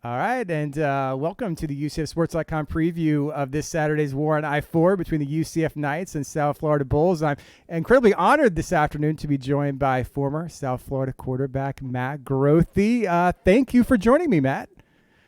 All right, and welcome to the UCFSports.com preview of this Saturday's war on I-4 between the UCF Knights and South Florida Bulls. I'm incredibly honored this afternoon to be joined by former South Florida quarterback Matt Grothe. Thank you for joining me, Matt.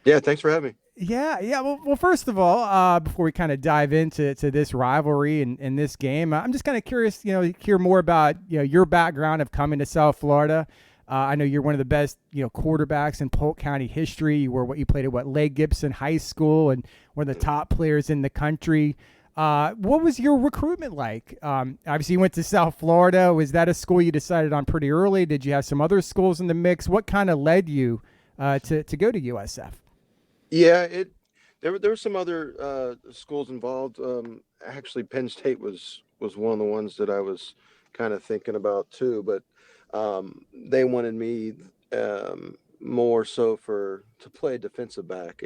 Yeah, thanks for having me. Yeah. Well, first of all, before we kind of dive into this rivalry and this game, I'm just kind of curious, hear more about your background of coming to South Florida. I know you're one of the best, quarterbacks in Polk County history. You played at Lake Gibson High School and one of the top players in the country. What was your recruitment like? Obviously, you went to South Florida. Was that a school you decided on pretty early? Did you have some other schools in the mix? What kind of led you to go to USF? Yeah, there were some other schools involved. Actually, Penn State was one of the ones that I was kind of thinking about too, but they wanted me more so to play defensive back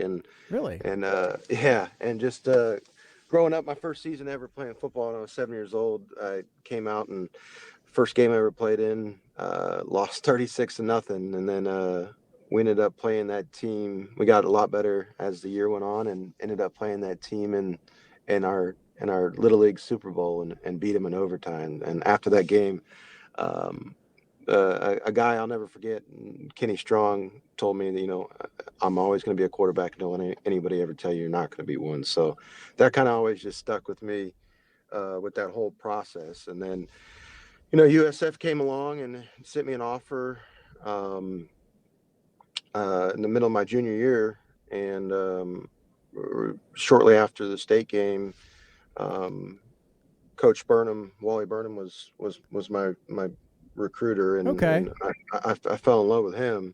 Really? and just growing up, my first season ever playing football when I was 7 years old, I came out and first game I ever played in, lost 36-0, and then we ended up playing that team. We got a lot better as the year went on, and ended up playing that team in our Little League Super Bowl and beat them in overtime. And after that game, a guy I'll never forget, Kenny Strong, told me that, I'm always going to be a quarterback. Don't let anybody ever tell you you're not going to be one. So that kind of always just stuck with me with that whole process. And then, USF came along and sent me an offer in the middle of my junior year. And shortly after the state game, Coach Burnham, Wally Burnham, was my recruiter, and, Okay. and I fell in love with him.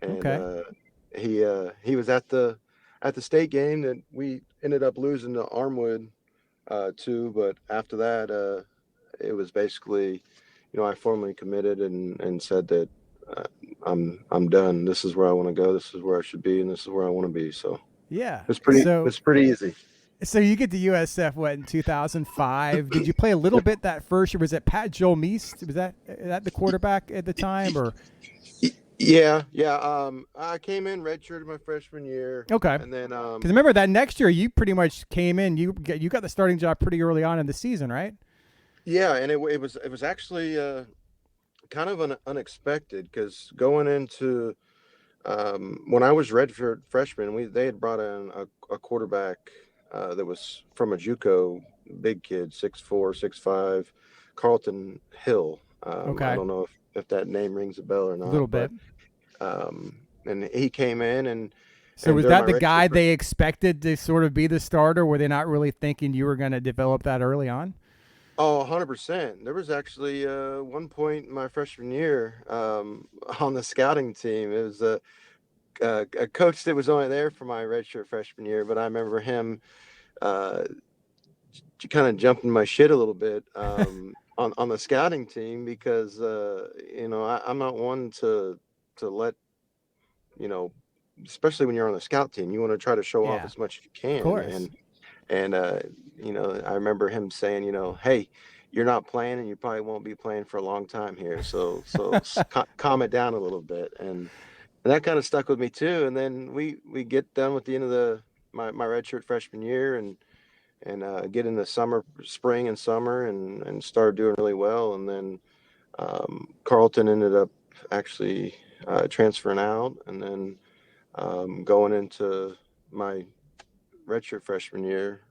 And Okay. he was at the state game that we ended up losing to Armwood to, but after that it was basically, I formally committed and said that I'm done. This is where I want to go. This is where I should be, and this is where I want to be. So Yeah. it's pretty easy. So you get to USF in 2005? Did you play a little bit that first year? Was it Pat Joel Meest? Was that the quarterback at the time, or? Yeah. I came in redshirted my freshman year. Okay. And then Because remember that next year you pretty much came in. You got the starting job pretty early on in the season, right? yeah, and it was actually kind of unexpected, because going into when I was redshirt freshman, they had brought in a quarterback that was from a JUCO, big kid, 6'4", 6'5", Carlton Hill. Okay. I don't know if that name rings a bell or not. A little bit. And he came in So was that the guy they expected to sort of be the starter? Were they not really thinking you were going to develop that early on? Oh, 100%. There was actually one point in my freshman year on the scouting team. It was a coach that was only there for my redshirt freshman year, but I remember him kind of jumping my shit a little bit on the scouting team, because I'm not one to let, especially when you're on the scout team, you want to try to show off as much as you can. Of course. And I remember him saying, hey, you're not playing, and you probably won't be playing for a long time here. So calm it down a little bit. And that kind of stuck with me too. And then we get done with the end of my redshirt freshman year, and get in the spring and summer, and started doing really well. And then Carlton ended up actually transferring out, and then going into my redshirt freshman year,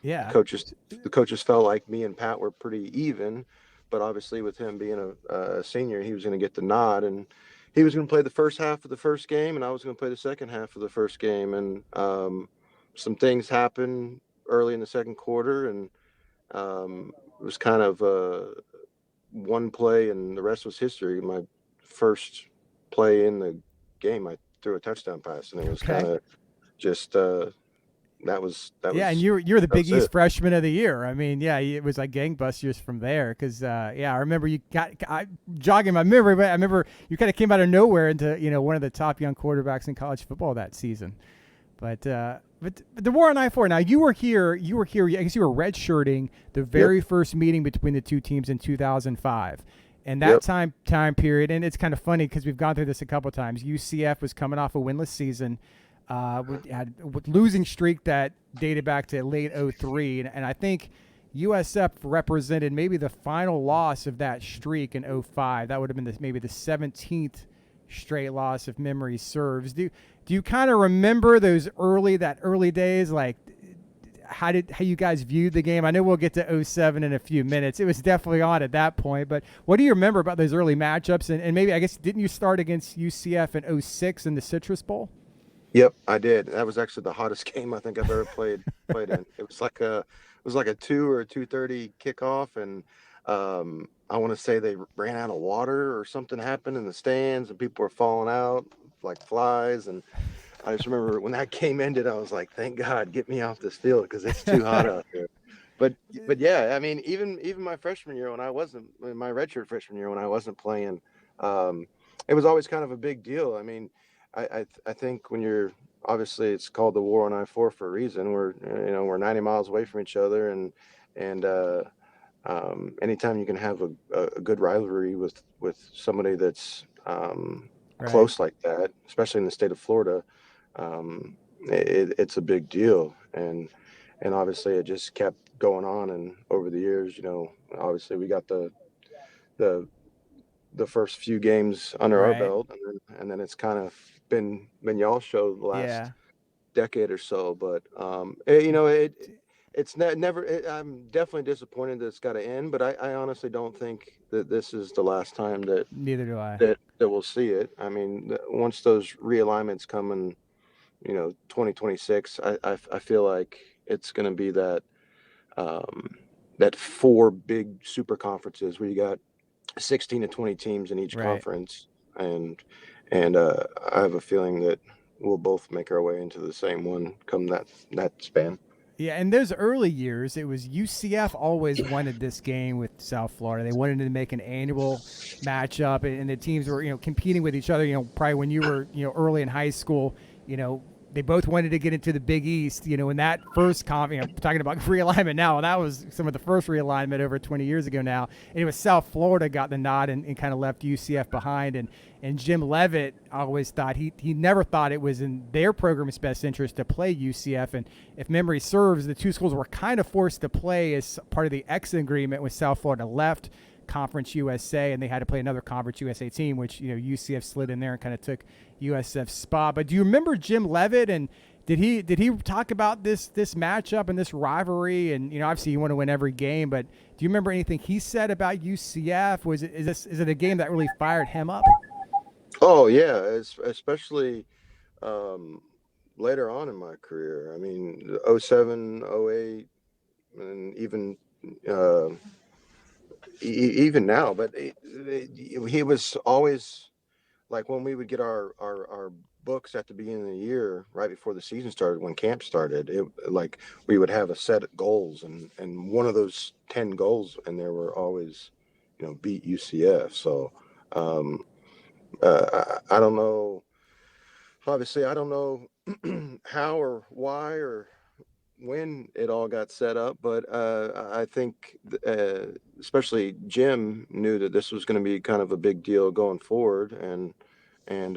Yeah. the coaches felt like me and Pat were pretty even, but obviously with him being a senior, he was going to get the nod, and he was going to play the first half of the first game, and I was going to play the second half of the first game. And some things happened early in the second quarter, and it was kind of one play, and the rest was history. My first play in the game, I threw a touchdown pass, and it was kind of just that was yeah, and you're the Big East freshman of the year. I mean, yeah, it was like gangbusters from there. Because I remember jogging my memory, but I remember you kind of came out of nowhere into one of the top young quarterbacks in college football that season. But the war on I-4. Now you were here. I guess you were redshirting the very first meeting between the two teams in 2005. And that Yep. time period, and it's kind of funny because we've gone through this a couple of times. UCF was coming off a winless season, had a losing streak that dated back to late '03, and I think USF represented maybe the final loss of that streak in '05. That would have been maybe the 17th straight loss, if memory serves. Do you kind of remember that early days, like how you guys viewed the game? I know we'll get to '07 in a few minutes. It was definitely on at that point, but what do you remember about those early matchups? And maybe, I guess, didn't you start against UCF in '06 in the Citrus Bowl? Yep, I did. That was actually the hottest game I think I've ever played in. It was like a 2 or 2:30 kickoff, and I want to say they ran out of water or something happened in the stands, and people were falling out like flies. And I just remember when that game ended, I was like, "Thank God, get me off this field because it's too hot out there." But yeah, I mean, even my freshman year when I wasn't in my redshirt freshman year when I wasn't playing, um, it was always kind of a big deal. I mean, I think when you're obviously it's called the war on I-4 for a reason. We're 90 miles away from each other, and anytime you can have a good rivalry with somebody that's Right. close like that, especially in the state of Florida, it's a big deal. And obviously it just kept going on, and over the years, obviously we got the the first few games under our Right. belt, and then it's kind of been y'all's show the last Yeah. decade or so. But it's never. I'm definitely disappointed that it's got to end, but I honestly don't think that this is the last time that Neither do I. that that we'll see it. I mean, once those realignments come in, 2026, I feel like it's going to be um, that four big super conferences where you got 16 to 20 teams in each Right. conference, and and I have a feeling that we'll both make our way into the same one come that span. Yeah, in those early years, it was UCF always wanted this game with South Florida. They wanted to make an annual matchup, and the teams were, competing with each other. Probably when you were, early in high school, they both wanted to get into the Big East. In that first talking about realignment now, that was some of the first realignment over 20 years ago now. And it was South Florida got the nod and kind of left UCF behind. And Jim Leavitt always thought he never thought it was in their program's best interest to play UCF. And if memory serves, the two schools were kind of forced to play as part of the exit agreement with South Florida left Conference USA, and they had to play another Conference USA team, which UCF slid in there and kind of took USF's spot. But do you remember Jim Leavitt, and did he talk about this matchup and this rivalry? And obviously you want to win every game, but do you remember anything he said about UCF? Is it a game that really fired him up? Oh yeah, especially um, later on in my career. I mean, '07, '08, and uh, even now. But he was always like when we would get our books at the beginning of the year, right before the season started, when camp started, like we would have a set of goals, and one of those 10 goals, and there were always, beat UCF. So um, I don't know. Obviously, I don't know how or why or when it all got set up, but I think especially Jim knew that this was going to be kind of a big deal going forward, and and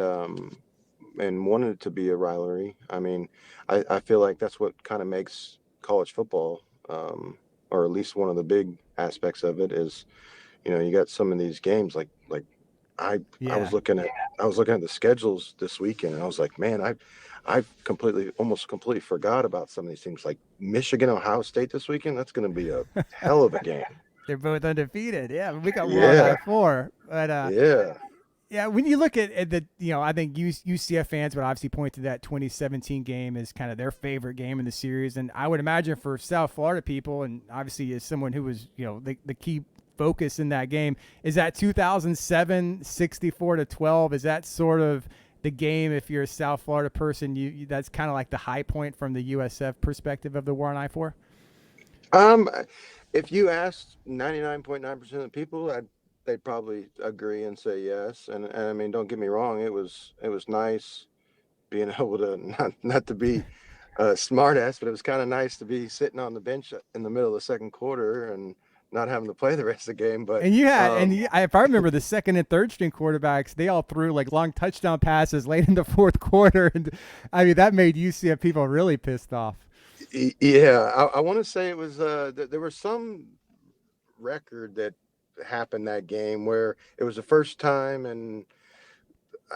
wanted it to be a rivalry. I mean, I feel like that's what kind of makes college football, or at least one of the big aspects of it is, you got some of these games like I I was Yeah. looking at I was looking at the schedules this weekend, and I was like, man, I've almost completely forgot about some of these things like Michigan, Ohio State this weekend. That's going to be a hell of a game. They're both undefeated. Yeah, we got War on Yeah, I-4. But yeah. yeah, when you look at the, I think UCF fans would obviously point to that 2017 game as kind of their favorite game in the series. And I would imagine for South Florida people, and obviously as someone who was, the key focus in that game, is that 2007 64-12. Is that sort of the game, if you're a South Florida person, that's kind of like the high point from the USF perspective of the War on I-4? Um, if you asked 99.9% of the people, they'd probably agree and say yes. And I mean, don't get me wrong, it was nice being able to not to be a smart ass, but it was kind of nice to be sitting on the bench in the middle of the second quarter and not having to play the rest of the game. But And you had, if I remember, the second and third string quarterbacks, they all threw like long touchdown passes late in the fourth quarter, and I mean that made UCF people really pissed off. Yeah, I want to say it was there was some record that happened that game where it was the first time, and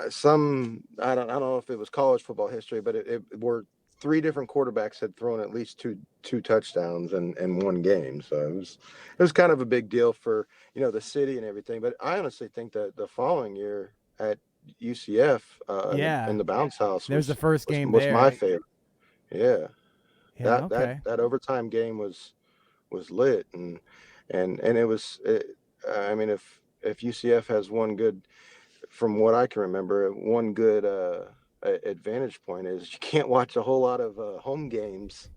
some I don't know if it was college football history, but it were three different quarterbacks had thrown at least two touchdowns in one game. So it was kind of a big deal for the city and everything. But I honestly think that the following year at UCF Yeah, in the bounce house there was the was first game was there. my favorite. Yeah, Yeah, okay. that overtime game was lit, and it was. I mean, if UCF has one good, from what I can remember, one good advantage point is you can't watch a whole lot of home games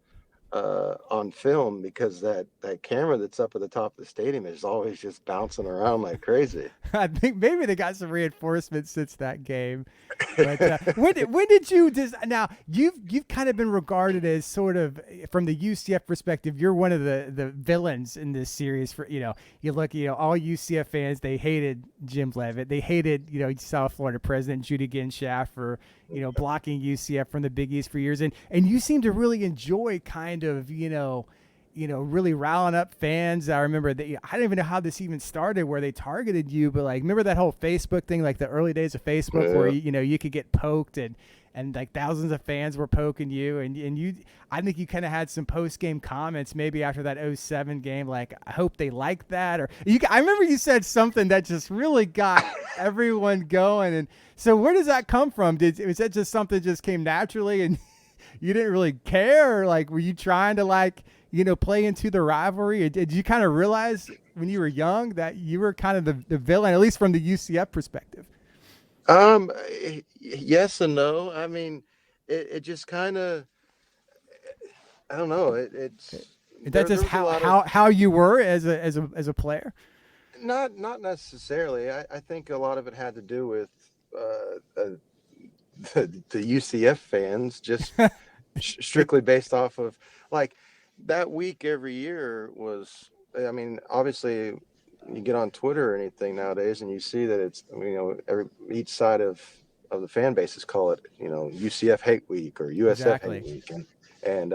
on film because that camera that's up at the top of the stadium is always just bouncing around like crazy. I think maybe they got some reinforcements since that game. But when did you just now you've kind of been regarded as sort of from the UCF perspective, you're one of the villains in this series. For you look, all UCF fans, they hated Jim Leavitt, they hated South Florida President Judy Genshaft for blocking UCF from the Big East for years, and you seem to really enjoy kind of really riling up fans. I remember that I don't even know how this even started, where they targeted you, but like, remember that whole Facebook thing, like the early days of Facebook, Yeah. where you could get poked and like thousands of fans were poking you, and you, I think you kind of had some post game comments maybe after that '07 game, like I hope they like that, or I remember you said something that just really got everyone going. And so where does that come from? Was that just something that just came naturally and you didn't really care? Or like, were you trying to like, play into the rivalry? Did you kind of realize when you were young that you were kind of the villain, at least from the UCF perspective? Yes and no. I mean, it just kind of, I don't know. It's Is that there just was a lot of, how you were as a player? not necessarily. I think a lot of it had to do with the UCF fans, just strictly based off of like that week every year was. I mean, obviously, you get on Twitter or anything nowadays, and you see that it's each side of the fan bases call it UCF Hate Week or USF Hate Exactly. Week, and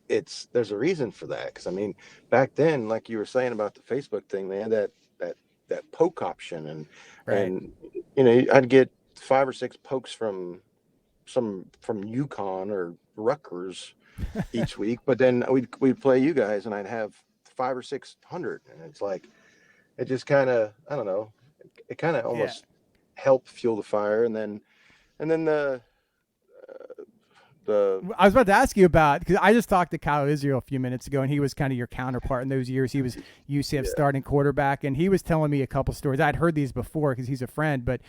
it's there's a reason for that, because I mean back then, like you were saying about the Facebook thing, they had that that poke option, Right. and I'd get 5 or 6 pokes from Yukon or Rutgers each week, but then we'd play you guys, and I'd have 5 or 600, and it's like it just kind of, I don't know, it kind of Yeah. almost helped fuel the fire, and then the I was about to ask you about, because I just talked to Kyle Israel a few minutes ago, and he was kind of your counterpart in those years. He was UCF yeah, starting quarterback, and he was telling me a couple stories. I'd heard these before because he's a friend, but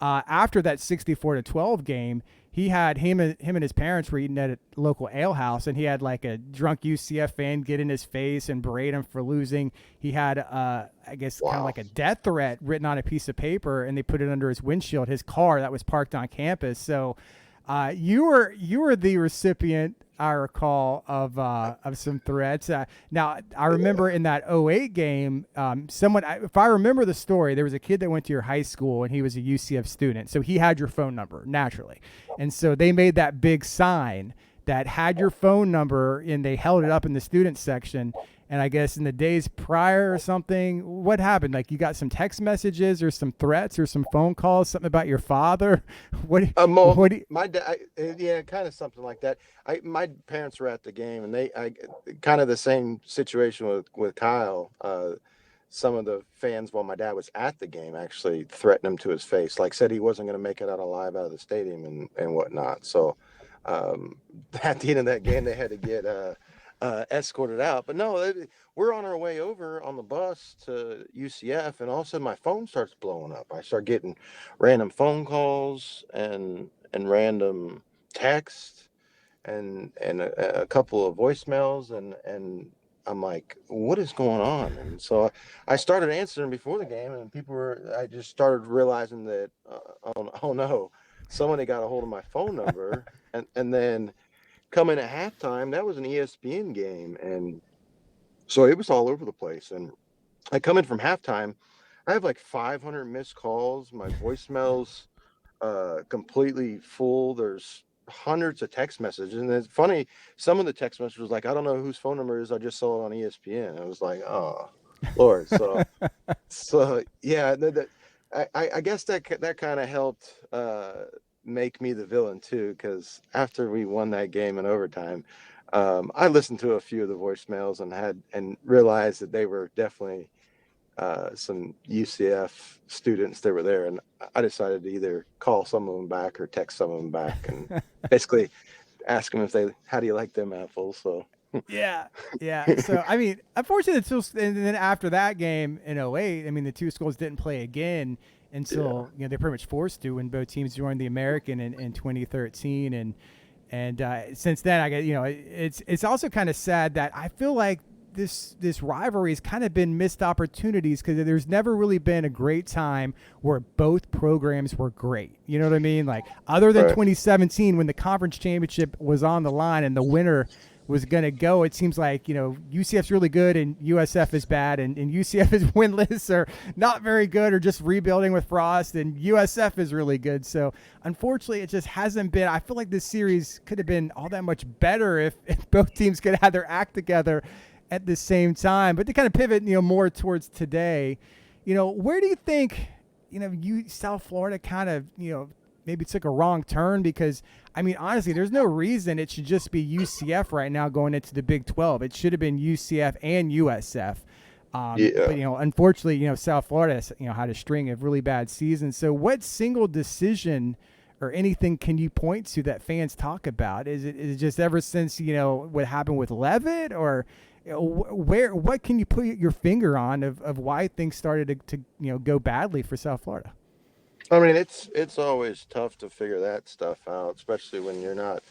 after that 64-12 game, he had him and his parents were eating at a local ale house, and he had like a drunk UCF fan get in his face and berate him for losing. He had, I guess, kind of wow. like a death threat written on a piece of paper, and they put it under his windshield, his car that was parked on campus. So you were the recipient, I recall, of some threats. Now I remember in that '08 game, someone, if I remember the story, there was a kid that went to your high school and he was a UCF student, so he had your phone number naturally, and so they made that big sign that had your phone number, and they held it up in the student section. And I guess in the days prior or something, what happened? Like you got some text messages or some threats or some phone calls, something about your father. What? Well, What? Do you, my dad, yeah, kind of something like that. My parents were at the game, and I kind of the same situation with Kyle. Some of the fans, while my dad was at the game, actually threatened him to his face, like said he wasn't going to make it out alive out of the stadium and whatnot. So at the end of that game, they had to get escorted out. But no, we're on our way over on the bus to UCF, and all of a sudden my phone starts blowing up. I start getting random phone calls and random text and a couple of voicemails, and I'm like, what is going on? And so I started answering before the game, and I just started realizing that, oh no, somebody got a hold of my phone number, and then coming at halftime, that was an ESPN game, and So it was all over the place. And I come in from halftime, I have like 500 missed calls. My voicemails completely full. There's hundreds of text messages, and it's funny. Some of the text messages was like, "I don't know whose phone number it is. I just saw it on ESPN." I was like, "Oh, Lord." So yeah, I guess that kind of helped make me the villain too, because after we won that game in overtime, I listened to a few of the voicemails and realized that they were definitely some UCF students that were there, and I decided to either call some of them back or text some of them back, and basically ask them if how do you like them apples? So Yeah. Yeah. So, I mean, unfortunately, it's still, and then after that game in '08, I mean, the two schools didn't play again yeah, until, they're pretty much forced to when both teams joined the American in 2013. And since then, I get, it's also kind of sad that I feel like this rivalry has kind of been missed opportunities because there's never really been a great time where both programs were great. You know what I mean? Like, other than right, 2017 when the conference championship was on the line and the winner was going to go, it seems like, UCF's really good and USF is bad, and UCF is winless or not very good or just rebuilding with Frost, and USF is really good. So unfortunately, it just hasn't been. I feel like this series could have been all that much better if both teams could have had their act together at the same time. But to kind of pivot, more towards today, where do you think, South Florida kind of, maybe took a wrong turn? Because I mean, honestly, there's no reason it should just be UCF right now going into the Big 12. It should have been UCF and USF. But yeah. unfortunately, South Florida, had a string of really bad seasons. So, what single decision or anything can you point to that fans talk about? Is it just ever since what happened with Leavitt, or what can you put your finger on of why things started to go badly for South Florida? I mean, it's always tough to figure that stuff out, especially when you're not,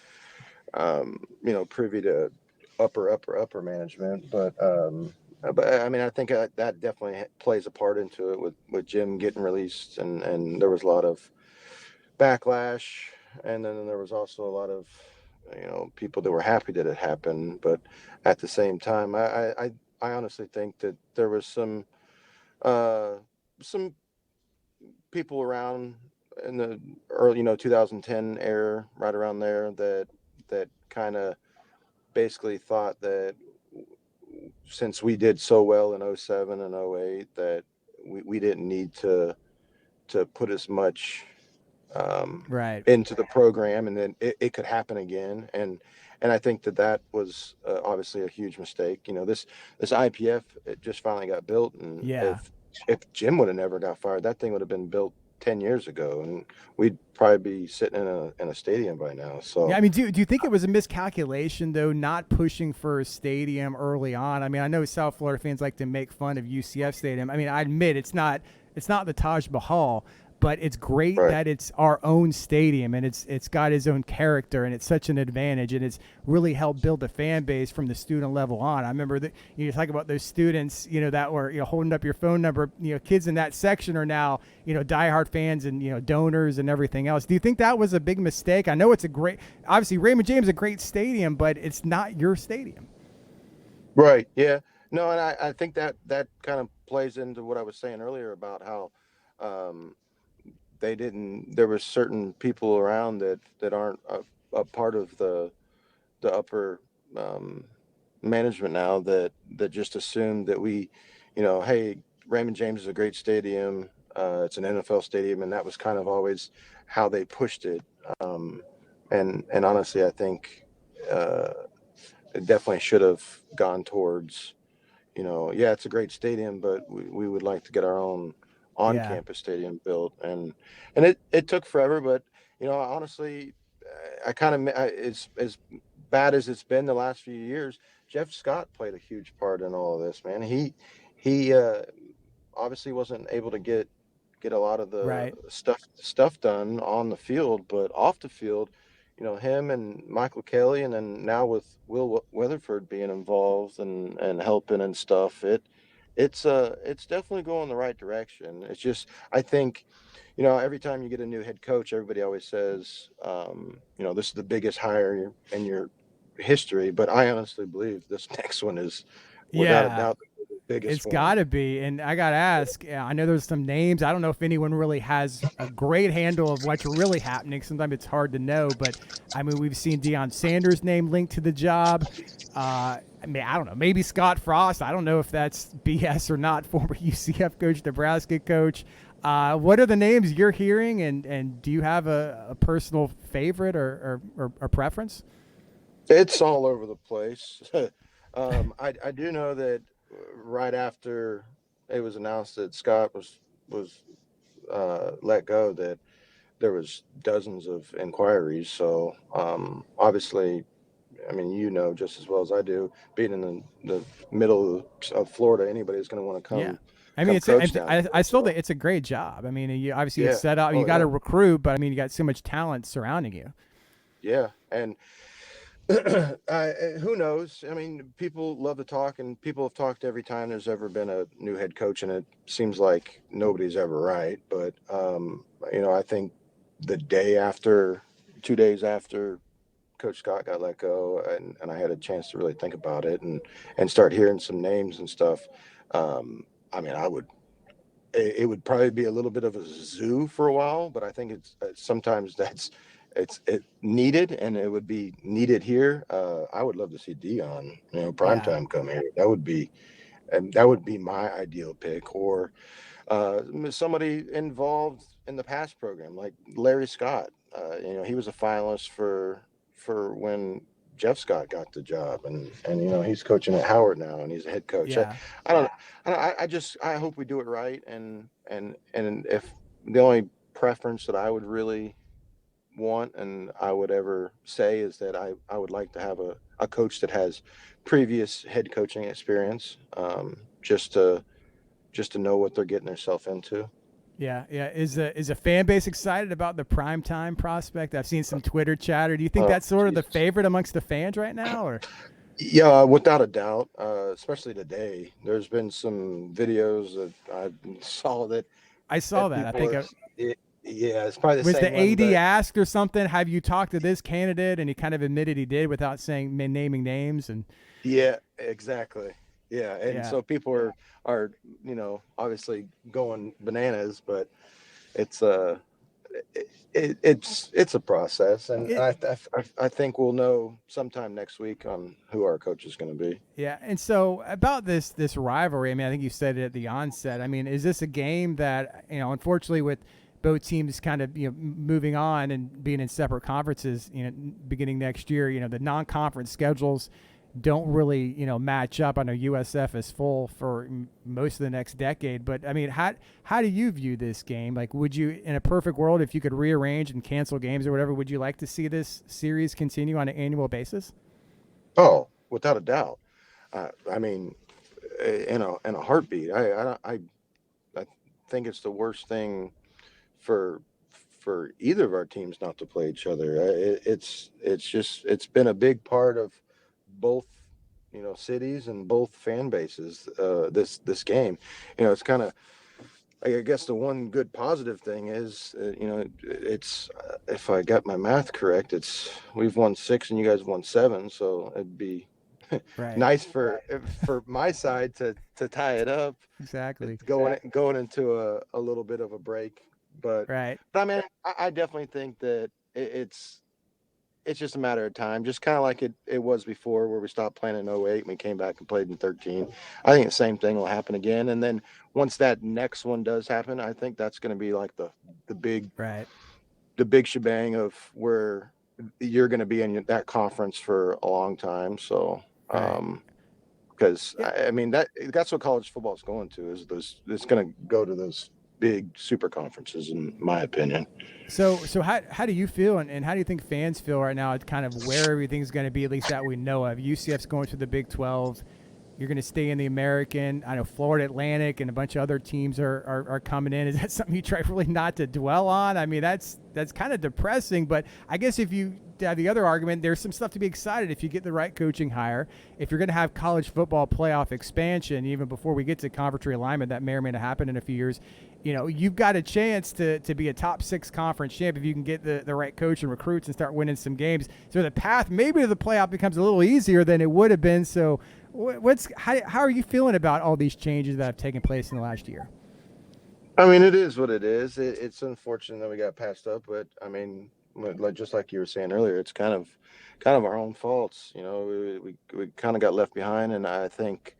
privy to upper management. But I mean, I think that definitely plays a part into it with Jim getting released, and there was a lot of backlash, and then there was also a lot of people that were happy that it happened, but at the same time, I honestly think that there was uh, some people around in the early 2010 era, right around there, that kind of basically thought that since we did so well in '07 and '08 that we didn't need to put as much um, Right. into the program, and then it could happen again. And I think that was obviously a huge mistake. This IPF, it just finally got built, and Yeah. if Jim would have never got fired, that thing would have been built 10 years ago, and we'd probably be sitting in a stadium by now. Yeah, So I mean, do you think it was a miscalculation though, not pushing for a stadium early on? I mean, I know South Florida fans like to make fun of UCF Stadium. I mean, I admit it's not the Taj Mahal, but it's great right, that it's our own stadium and it's got its own character and it's such an advantage and it's really helped build a fan base from the student level on. I remember that you talk about those students, that were holding up your phone number. Kids in that section are now diehard fans and donors and everything else. Do you think that was a big mistake? I know it's a great, obviously Raymond James is a great stadium, but it's not your stadium. right, yeah, no, and I think that kind of plays into what I was saying earlier about how. Um, they didn't there was certain people around that aren't a part of the upper um, management now that just assumed that hey, Raymond James is a great stadium, it's an NFL stadium, and that was kind of always how they pushed it. um, and honestly, I think uh, it definitely should have gone towards, yeah, it's a great stadium, but we would like to get our own Yeah. on-campus stadium built, and it took forever, but honestly, I kind of as bad as it's been the last few years. Jeff Scott played a huge part in all of this, man. He obviously wasn't able to get a lot of the Right. stuff done on the field, but off the field, him and Michael Kelly, and then now with Will Weatherford being involved and helping and stuff, it's definitely going the right direction. It's just, I think, every time you get a new head coach, everybody always says, this is the biggest hire in your history, but I honestly believe this next one is without a Yeah. doubt the biggest It's one. got to be. And I got to ask, I know there's some names. I don't know if anyone really has a great handle of what's really happening. Sometimes it's hard to know. But, I mean, we've seen Deion Sanders' name linked to the job. I mean, I don't know. Maybe Scott Frost. I don't know if that's BS or not, former UCF coach, Nebraska coach. What are the names you're hearing? And do you have a personal favorite or preference? It's all over the place. I do know that right after it was announced that Scott was let go, that there was dozens of inquiries. So obviously, I mean, you know just as well as I do, being in the middle of Florida, anybody's going to want to Yeah. come I mean, come it's coach down I here. still So think it's a great job. I mean, you obviously it's yeah, set up. You oh got yeah, to recruit, but I mean, you got so much talent surrounding you. yeah, and who knows? I mean, people love to talk, and people have talked every time there's ever been a new head coach, and it seems like nobody's ever right. But I think the day after, 2 days after Coach Scott got let go, and I had a chance to really think about it and start hearing some names and stuff. I mean, it would probably be a little bit of a zoo for a while, but I think it's sometimes it needed, and it would be needed here. I would love to see Dion, Yeah. primetime come here. That would be my ideal pick, or somebody involved in the past program like Larry Scott. He was a finalist for when Jeff Scott got the job, and he's coaching at Howard now, and he's a head coach. Yeah. I don't I hope we do it right, and if the only preference that I would really want and I would ever say is that I would like to have a coach that has previous head coaching experience, just to know what they're getting themselves into. Yeah. Yeah. Is a fan base excited about the prime time prospect? I've seen some Twitter chatter. Do you think Oh, that's sort of the Jesus. favorite amongst the fans right now? Or Yeah, without a doubt. Especially today, there's been some videos that I saw I saw that that. I people think are. Yeah, it's probably the was same the one, AD but asked or something? Have you talked to this candidate? And he kind of admitted he did without saying naming names. And yeah, exactly. Yeah, and yeah. so people are obviously going bananas, but it's it's a process, and It, I think we'll know sometime next week on who our coach is going to be. Yeah, and so about this rivalry, I mean, I think you said it at the onset. I mean, is this a game that unfortunately, with both teams kind of moving on and being in separate conferences, beginning next year, the non-conference schedules don't really match up. I know USF is full for most of the next decade, but I mean, how do you view this game? Like, would you, in a perfect world, if you could rearrange and cancel games or whatever, would you like to see this series continue on an annual basis? Oh, without a doubt. I mean, in a heartbeat. I think it's the worst thing for either of our teams not to play each other. It's been a big part of both cities and both fan bases. This game, it's kind of. I guess the one good positive thing is, it's if I got my math correct, we've won 6 and you guys won 7, so it'd be Right. nice for my side to tie it up. Exactly. It's going into a little bit of a break, but Right. but I mean, I definitely think that it's just a matter of time, just kind of like it was before, where we stopped playing in '08 and we came back and played in 13. I think the same thing will happen again, and then once that next one does happen, I think that's going to be like the big Right. the big shebang of where you're going to be in that conference for a long time. So Right. because Yeah. I mean that's what college football is going to, is those, it's going to go to those big super conferences, in my opinion. So how do you feel, and how do you think fans feel right now at kind of where everything's going to be, at least that we know of? UCF's going to the Big 12. You're going to stay in the American. I know Florida Atlantic and a bunch of other teams are coming in. Is that something you try really not to dwell on? I mean, that's kind of depressing. But I guess if you have the other argument, there's some stuff to be excited if you get the right coaching hire. If you're going to have college football playoff expansion, even before we get to conference realignment, that may or may not happen in a few years. You've got a chance to be a top 6 conference champ if you can get the right coach and recruits and start winning some games. So the path maybe to the playoff becomes a little easier than it would have been. So How are you feeling about all these changes that have taken place in the last year? I mean, it is what it is. It's unfortunate that we got passed up, but I mean, like just like you were saying earlier, it's kind of our own faults. You know, we kind of got left behind, and I think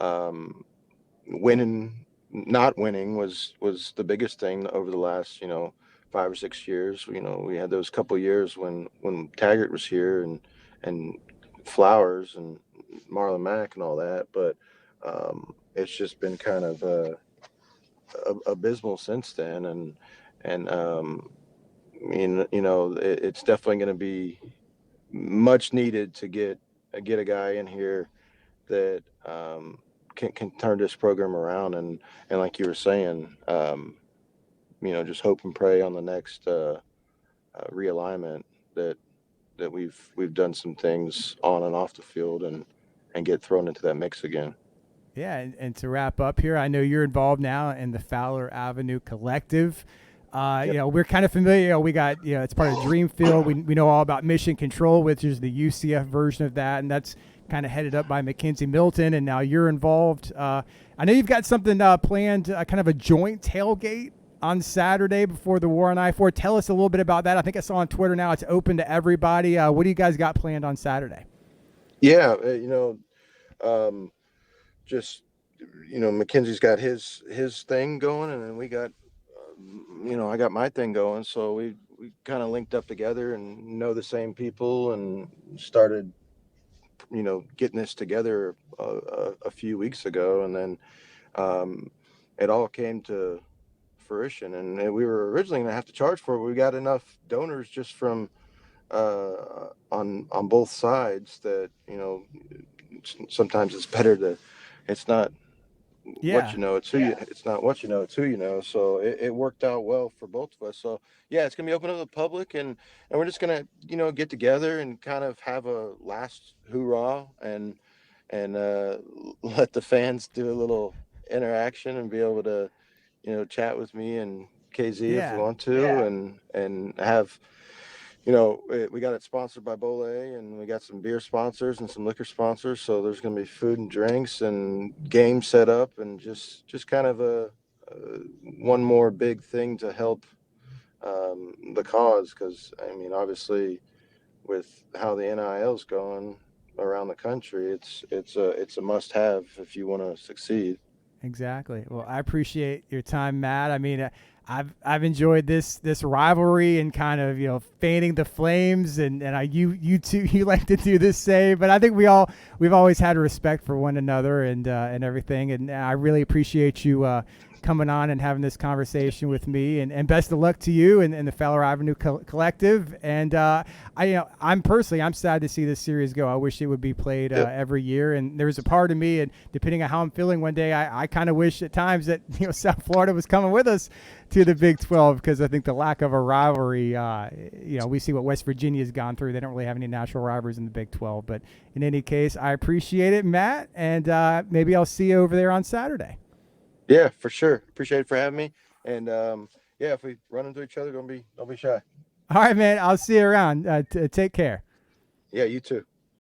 um, winning, not winning was the biggest thing over the last 5 or 6 years. You know, we had those couple years when Taggart was here and Flowers and Marlon Mack and all that, but it's just been kind of abysmal since then, and it's definitely going to be much needed to get a guy in here that can turn this program around, and like you were saying, just hope and pray on the next realignment that we've done some things on and off the field and get thrown into that mix again. Yeah, and to wrap up here, I know you're involved now in the Fowler Avenue Collective. Yep. We're kind of familiar. We got, it's part of Dreamfield. We know all about Mission Control, which is the UCF version of that, and that's kind of headed up by Mackenzie Milton, and now you're involved. I know you've got something planned, kind of a joint tailgate on Saturday before the war on I-4. Tell us a little bit about that. I think I saw on Twitter now it's open to everybody. What do you guys got planned on Saturday? Yeah, just Mackenzie's got his thing going, and then we got I got my thing going, so we kind of linked up together and know the same people and started getting this together a few weeks ago, and then it all came to fruition, and we were originally going to have to charge for it, but we got enough donors just from on both sides that sometimes it's better to, it's not what Yeah. you know, it's who you, it's not what you know, it's who you know. So it worked out well for both of us. So yeah, it's gonna be open to the public, and we're just gonna get together and kind of have a last hoorah and let the fans do a little interaction and be able to chat with me and KZ if we Yeah. want to. Yeah. And have we got it sponsored by Bole, and we got some beer sponsors and some liquor sponsors. So there's going to be food and drinks and games set up, and just kind of a one more big thing to help the cause. Because I mean, obviously, with how the NIL's going around the country, it's a must have if you want to succeed. Exactly. Well, I appreciate your time, Matt. I mean, I've enjoyed this rivalry and kind of fanning the flames, and you too, you like to do the same. But I think we've always had respect for one another and everything, and I really appreciate you coming on and having this conversation with me, and best of luck to you and the Fowler Avenue Collective. And I'm sad to see this series go. I wish it would be played Yep. every year. And there's a part of me, and depending on how I'm feeling one day, I kind of wish at times that South Florida was coming with us to the Big 12, because I think the lack of a rivalry, we see what West Virginia's gone through. They don't really have any national rivalries in the Big 12. But in any case, I appreciate it, Matt, and maybe I'll see you over there on Saturday. Yeah, for sure. Appreciate it for having me. And yeah, if we run into each other, don't be shy. All right, man. I'll see you around. Take care. Yeah, you too.